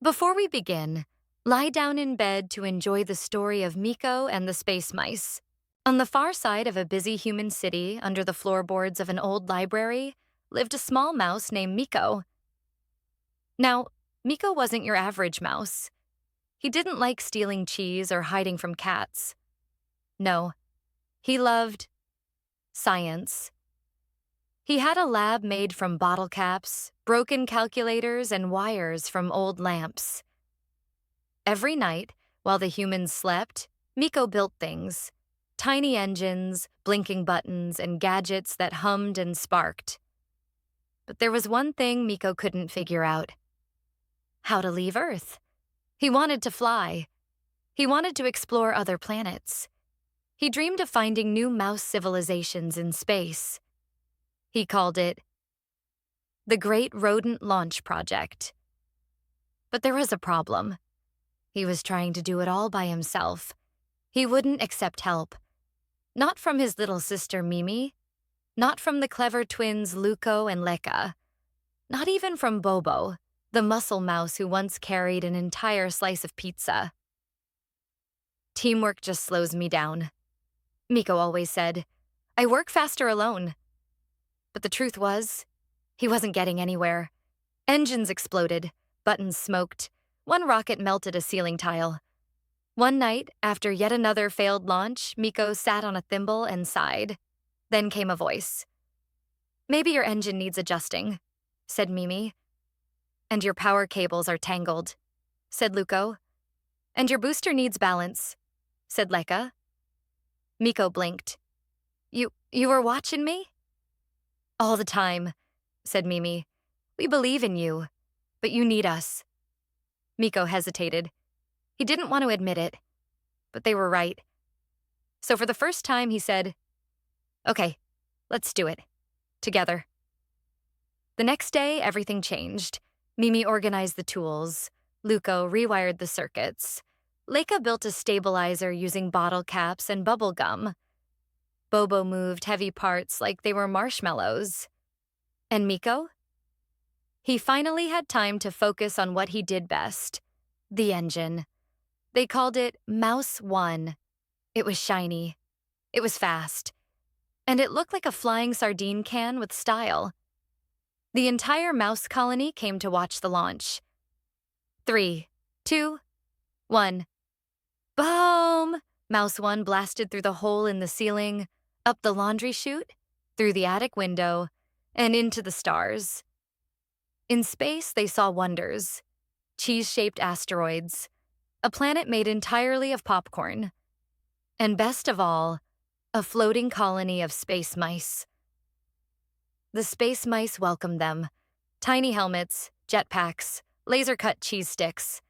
Before we begin, lie down in bed to enjoy the story of Mico and the space mice. On the far side of a busy human city, under the floorboards of an old library, lived a small mouse named Mico. Now, Mico wasn't your average mouse. He didn't like stealing cheese or hiding from cats. No, he loved science. He had a lab made from bottle caps, broken calculators, and wires from old lamps. Every night, while the humans slept, Mico built things. Tiny engines, blinking buttons, and gadgets that hummed and sparked. But there was one thing Mico couldn't figure out: how to leave Earth. He wanted to fly. He wanted to explore other planets. He dreamed of finding new mouse civilizations in space. He called it the Great Rodent Launch Project. But there was a problem. He was trying to do it all by himself. He wouldn't accept help. Not from his little sister Mimi, not from the clever twins Luco and Leka, not even from Bobo, the muscle mouse who once carried an entire slice of pizza. "Teamwork just slows me down," Mico always said. "I work faster alone." But the truth was, he wasn't getting anywhere. Engines exploded, buttons smoked, one rocket melted a ceiling tile. One night, after yet another failed launch, Mico sat on a thimble and sighed. Then came a voice. "Maybe your engine needs adjusting," said Mimi. "And your power cables are tangled," said Luco. "And your booster needs balance," said Leka. Mico blinked. You were watching me?" "All the time," said Mimi. "We believe in you, but you need us." Mico hesitated. He didn't want to admit it, but they were right. So for the first time, he said, "Okay, let's do it. Together." The next day, everything changed. Mimi organized the tools. Luco rewired the circuits. Leka built a stabilizer using bottle caps and bubble gum. Bobo moved heavy parts like they were marshmallows. And Mico? He finally had time to focus on what he did best: the engine. They called it Mouse-1. It was shiny. It was fast. And it looked like a flying sardine can with style. The entire mouse colony came to watch the launch. 3, 2, 1. Boom! Mouse-1 blasted through the hole in the ceiling, up the laundry chute, through the attic window, and into the stars. In space, they saw wonders: cheese-shaped asteroids, a planet made entirely of popcorn, and best of all, a floating colony of space mice. The space mice welcomed them: tiny helmets, jetpacks, laser-cut cheese sticks.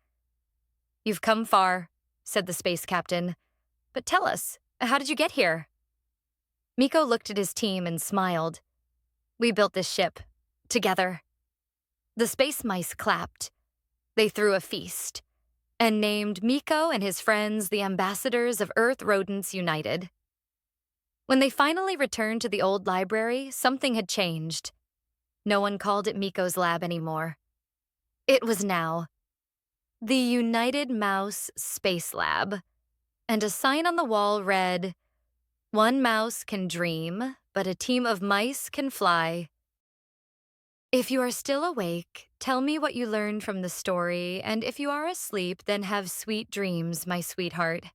"You've come far," said the space captain. "But tell us, how did you get here?" Mico looked at his team and smiled. "We built this ship, together." The space mice clapped. They threw a feast, and named Mico and his friends the ambassadors of Earth Rodents United. When they finally returned to the old library, something had changed. No one called it Mico's lab anymore. It was now the United Mouse Space Lab, and a sign on the wall read, "One mouse can dream, but a team of mice can fly." If you are still awake, tell me what you learned from the story, and if you are asleep, then have sweet dreams, my sweetheart.